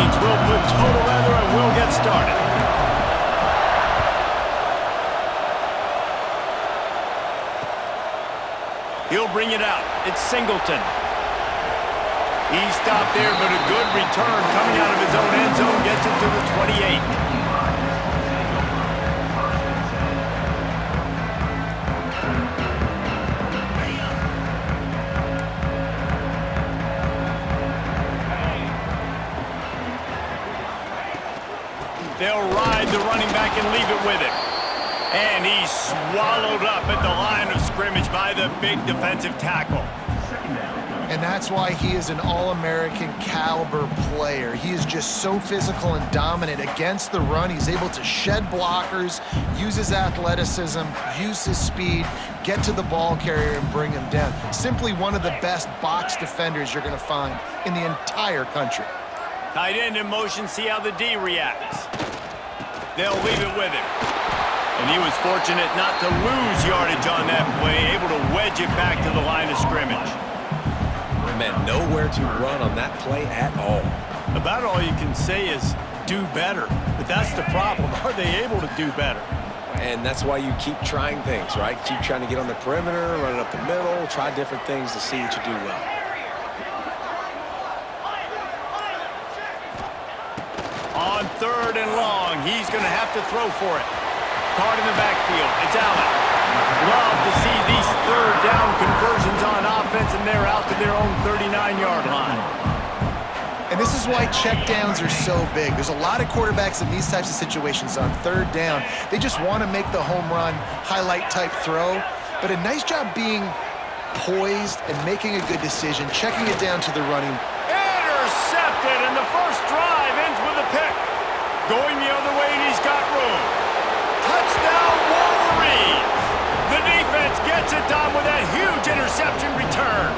means we'll put total weather and we'll get started. He'll bring it out. It's Singleton. He stopped there, but a good return coming out of his own end zone gets it to the 28. They'll ride the running back and leave it with him. And he's swallowed up at the line of scrimmage by the big defensive tackle. And that's why he is an All-American caliber player. He is just so physical and dominant against the run. He's able to shed blockers, use his athleticism, use his speed, get to the ball carrier and bring him down. Simply one of the best box defenders you're going to find in the entire country. Tight end in motion, see how the D reacts. They'll leave it with him. And he was fortunate not to lose yardage on that play, able to wedge it back to the line of scrimmage. Man, nowhere to run on that play at all. About all you can say is do better. But that's the problem. Are they able to do better? And that's why you keep trying things, right? Keep trying to get on the perimeter, run it up the middle, try different things to see what you do well. On 3rd and long, he's going to have to throw for it. Caught in the backfield. It's Allen. Love to see these 3rd down conversions on offense, and they're out to their own 39-yard line. And this is why checkdowns are so big. There's a lot of quarterbacks in these types of situations on 3rd down. They just want to make the home run, highlight-type throw. But a nice job being poised and making a good decision, checking it down to the running. Intercepted, and the first drive ends with a pick. Going the other way, and he's got room. Touchdown, Wolverines! The defense gets it done with that huge interception return.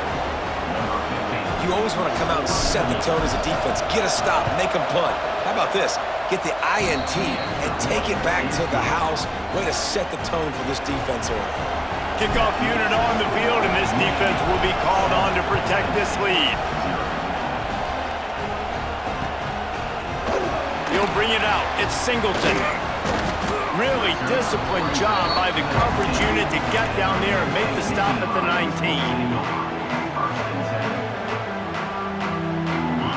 You always want to come out and set the tone as a defense. Get a stop, make them punt. How about this? Get the INT and take it back to the house. Way to set the tone for this defense early. Kickoff unit on the field, and this defense will be called on to protect this lead. He'll bring it out. It's Singleton. Really disciplined job by the coverage unit to get down there and make the stop at the 19.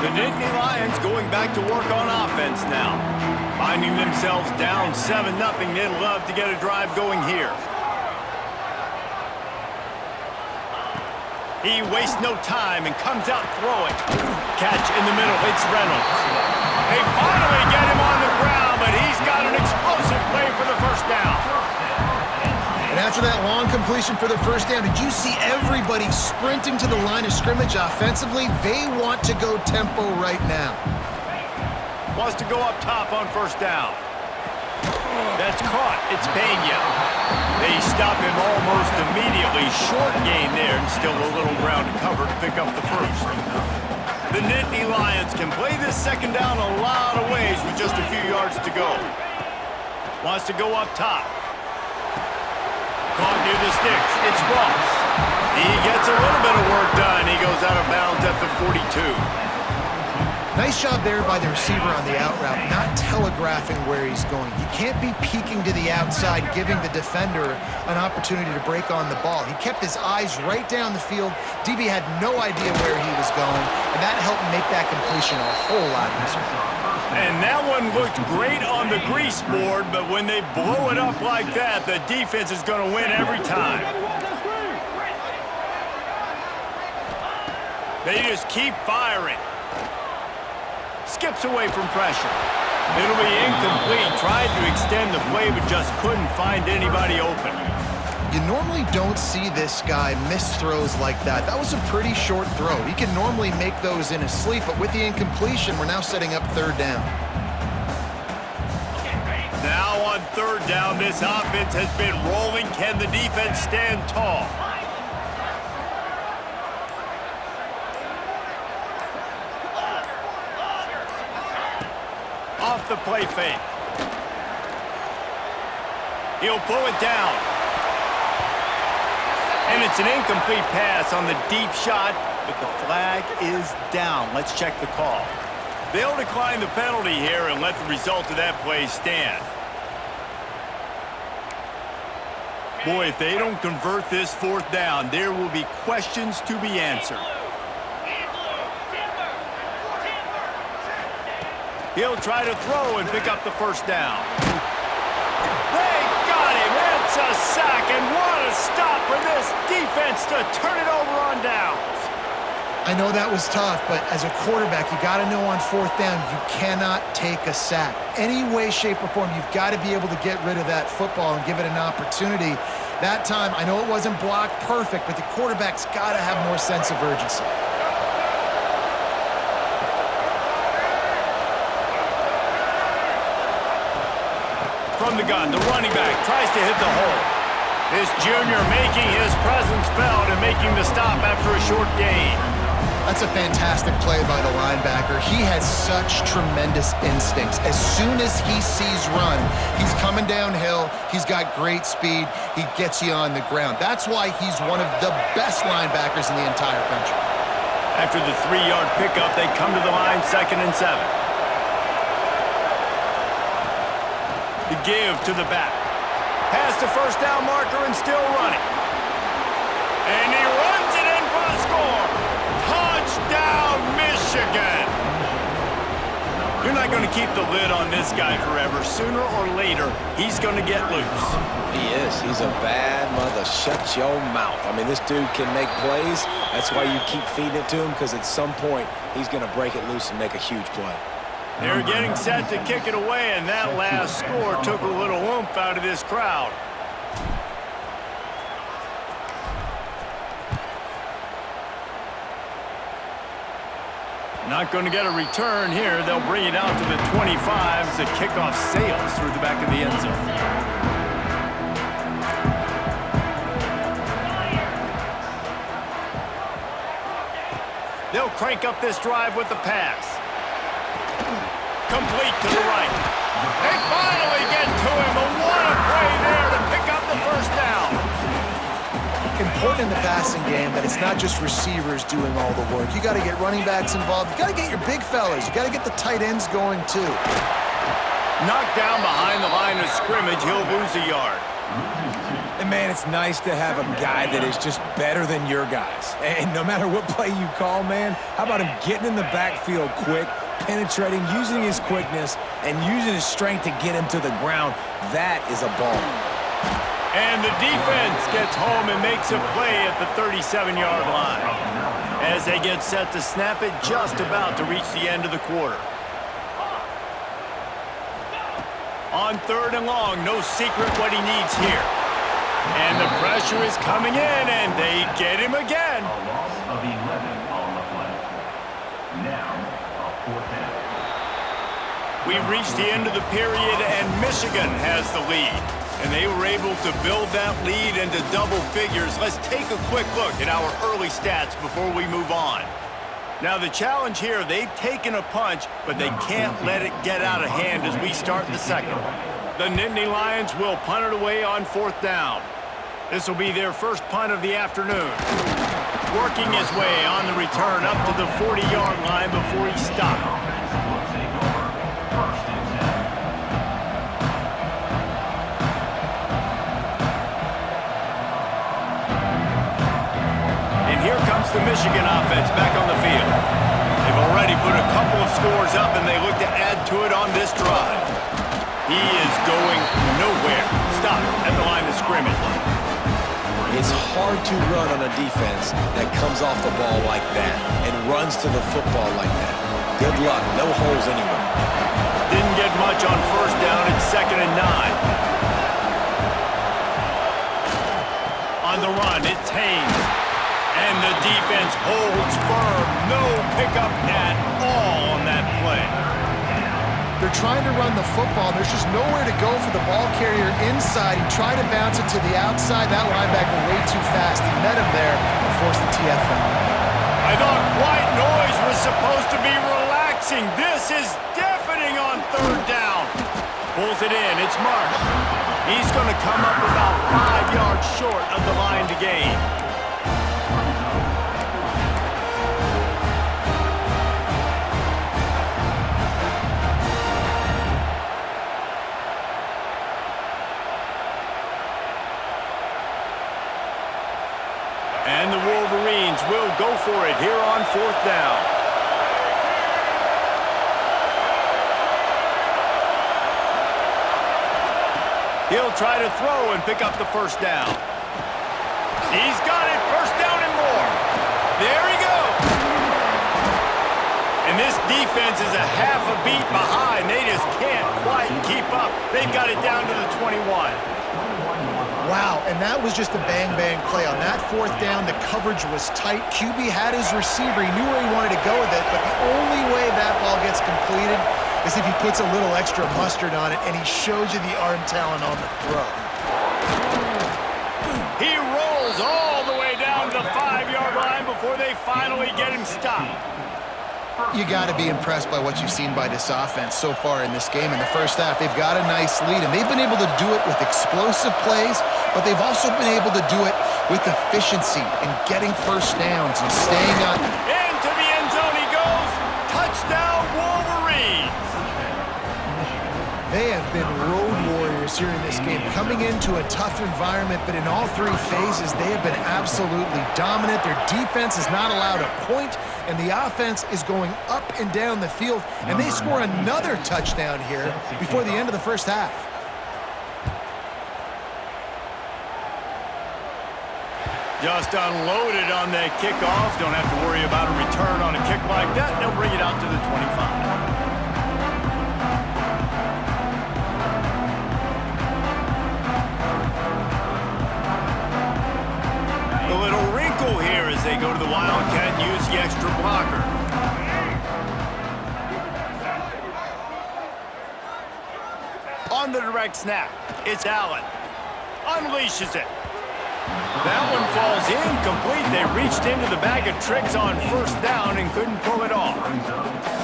The Nittany Lions going back to work on offense now. Finding themselves down 7-0. They'd love to get a drive going here. He wastes no time and comes out throwing. Catch in the middle. It's Reynolds. They finally get him on the ground, but he's got an explosive play for the first down. And after that long completion for the first down, did you see everybody sprinting to the line of scrimmage offensively? They want to go tempo right now. Wants to go up top on first down. That's caught. It's Pena. They stop him almost immediately. Short gain there, and still a little ground to cover to pick up the first. The Nittany Lions can play this second down a lot of ways with just a few yards to go. Wants to go up top. Caught near the sticks. It's Ross. He gets a little bit of work done. He goes out of bounds at the 42. Nice job there by the receiver on the out route, not telegraphing where he's going. He can't be peeking to the outside, giving the defender an opportunity to break on the ball. He kept his eyes right down the field. DB had no idea where he was going, and that helped make that completion a whole lot easier. And that one looked great on the grease board, but when they blow it up like that, the defense is going to win every time. They just keep firing. Skips away from pressure. It'll be incomplete. Tried to extend the play, but just couldn't find anybody open. You normally don't see this guy miss throws like that. That was a pretty short throw. He can normally make those in his sleep, but with the incompletion, we're now setting up 3rd down. Now on 3rd down, this offense has been rolling. Can the defense stand tall? Off the play fake. He'll pull it down. And it's an incomplete pass on the deep shot, but the flag is down. Let's check the call. They'll decline the penalty here and let the result of that play stand. Boy, if they don't convert this fourth down, there will be questions to be answered. He'll try to throw and pick up the first down. They got him. It's a sack, and what a stop for this defense to turn it over on downs. I know that was tough, but as a quarterback, you got to know on fourth down, you cannot take a sack. Any way, shape, or form, you've got to be able to get rid of that football and give it an opportunity. That time, I know it wasn't blocked perfect, but the quarterback's got to have more sense of urgency. From the gun, the running back tries to hit the hole. This junior making his presence felt and making the stop after a short gain. That's a fantastic play by the linebacker. He has such tremendous instincts. As soon as he sees run, he's coming downhill. He's got great speed. He gets you on the ground. That's why he's one of the best linebackers in the entire country. After the 3-yard pickup, they come to the line 2nd and 7. The give to the back. Past the first down marker and still running. And he runs it in for the score. Touchdown, Michigan. You're not going to keep the lid on this guy forever. Sooner or later, he's going to get loose. He is. He's a bad mother. Shut your mouth. I mean, this dude can make plays. That's why you keep feeding it to him, because at some point, he's going to break it loose and make a huge play. They're getting set to kick it away, and that last score took a little oomph out of this crowd. Not going to get a return here. They'll bring it out to the 25 as the kickoff sails through the back of the end zone. They'll crank up this drive with the pass. Complete to the right. They finally get to him, but what a play there to pick up the first down. Important in the passing game that it's not just receivers doing all the work. You got to get running backs involved. You got to get your big fellas. You got to get the tight ends going too. Knocked down behind the line of scrimmage, he'll lose a yard. And man, it's nice to have a guy that is just better than your guys. And no matter what play you call, man, how about him getting in the backfield quick, penetrating, using his quickness, and using his strength to get him to the ground. That is a ball. And the defense gets home and makes a play at the 37-yard line as they get set to snap it just about to reach the end of the quarter. On 3rd and long, no secret what he needs here. And the pressure is coming in, and they get him again. A loss of 11 on the play. Now, a 4th down. We've reached the end of the period, and Michigan has the lead. And they were able to build that lead into double figures. Let's take a quick look at our early stats before we move on. Now, the challenge here, they've taken a punch, but they can't let it get out of hand as we start the second. The Nittany Lions will punt it away on 4th down. This will be their first punt of the afternoon. Working his way on the return up to the 40-yard line before he stopped. Here comes the Michigan offense back on the field. They've already put a couple of scores up, and they look to add to it on this drive. He is going nowhere. Stop at the line of scrimmage. It's hard to run on a defense that comes off the ball like that and runs to the football like that. Good luck. No holes anywhere. Didn't get much on 1st down. It's 2nd and 9. On the run, it's Haynes. And the defense holds firm. No pickup at all on that play. They're trying to run the football. There's just nowhere to go for the ball carrier inside. He tried to bounce it to the outside. That linebacker way too fast. He met him there and forced the TFL. I thought white noise was supposed to be relaxing. This is deafening on 3rd down. Pulls it in. It's Marsh. He's going to come up about 5 yards short of the line to gain. for it here on 4th down. He'll try to throw and pick up the 1st down. He's got it. 1st down and more. There he goes. And this defense is a half a beat behind. They just can't quite keep up. They've got it down to the 21. Wow, and that was just a bang-bang play. On that 4th down, the coverage was tight. QB had his receiver. He knew where he wanted to go with it, but the only way that ball gets completed is if he puts a little extra mustard on it, and he shows you the arm talent on the throw. He rolls all the way down to the 5-yard line before they finally get him stopped. You got to be impressed by what you've seen by this offense so far in this game. In the first half, they've got a nice lead, and they've been able to do it with explosive plays, but they've also been able to do it with efficiency and getting 1st downs and staying on. Into the end zone he goes. Touchdown, Wolverines. They have been road warriors here in this game, coming into a tough environment, but in all 3 phases, they have been absolutely dominant. Their defense is not allowed a point, and the offense is going up and down the field, and they score another touchdown here before the end of the first half. Just unloaded on that kickoff. Don't have to worry about a return on a kick like that. They'll bring it out to the 25. A little wrinkle here as they go to the Wildcat and use the extra blocker. On the direct snap, it's Allen. Unleashes it. That one falls incomplete. They reached into the bag of tricks on 1st down and couldn't pull it off.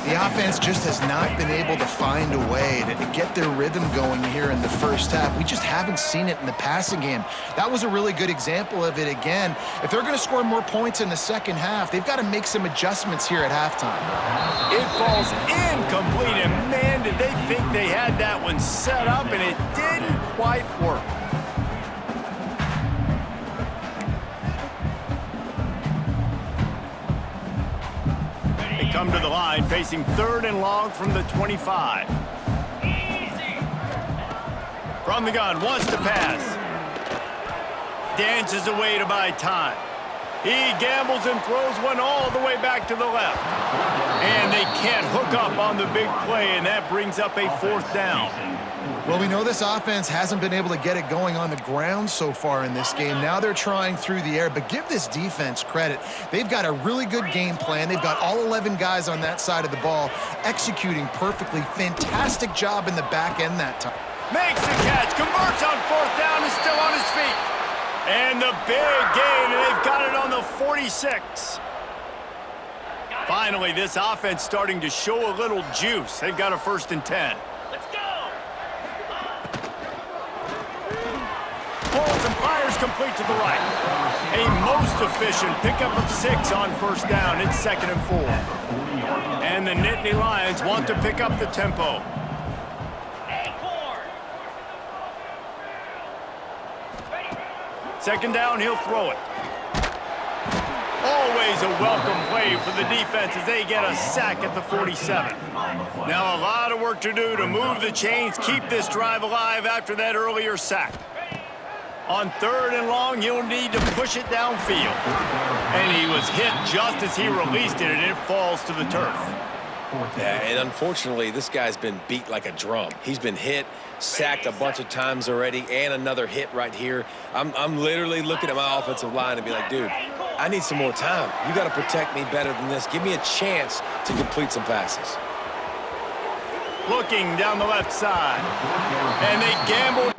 The offense just has not been able to find a way to get their rhythm going here in the first half. We just haven't seen it in the passing game. That was a really good example of it again. If they're going to score more points in the second half, they've got to make some adjustments here at halftime. It falls incomplete, and man, did they think they had that one set up, and it didn't quite work. Come to the line, facing 3rd and long from the 25. From the gun, wants to pass. Dances away to buy time. He gambles and throws one all the way back to the left. And they can't hook up on the big play, and that brings up a 4th down. Well, we know this offense hasn't been able to get it going on the ground so far in this game. Now they're trying through the air, but give this defense credit. They've got a really good game plan. They've got all 11 guys on that side of the ball executing perfectly. Fantastic job in the back end that time. Makes the catch, converts on 4th down, is still on his feet. And the big gain, and they've got it on the 46. Finally, this offense starting to show a little juice. They've got a 1st and 10. Let's go! Pulls and fires complete to the right. A most efficient pickup of 6 on 1st down. It's 2nd and 4. And the Nittany Lions want to pick up the tempo. Second down, he'll throw it. Always a welcome play for the defense as they get a sack at the 47. Now a lot of work to do to move the chains, keep this drive alive after that earlier sack. On 3rd and long, he'll need to push it downfield. And he was hit just as he released it, and it falls to the turf. Yeah, and unfortunately, this guy's been beat like a drum. He's been hit, sacked a bunch of times already, and another hit right here. I'm literally looking at my offensive line and be like, dude, I need some more time. You got to protect me better than this. Give me a chance to complete some passes. Looking down the left side, and they gambled.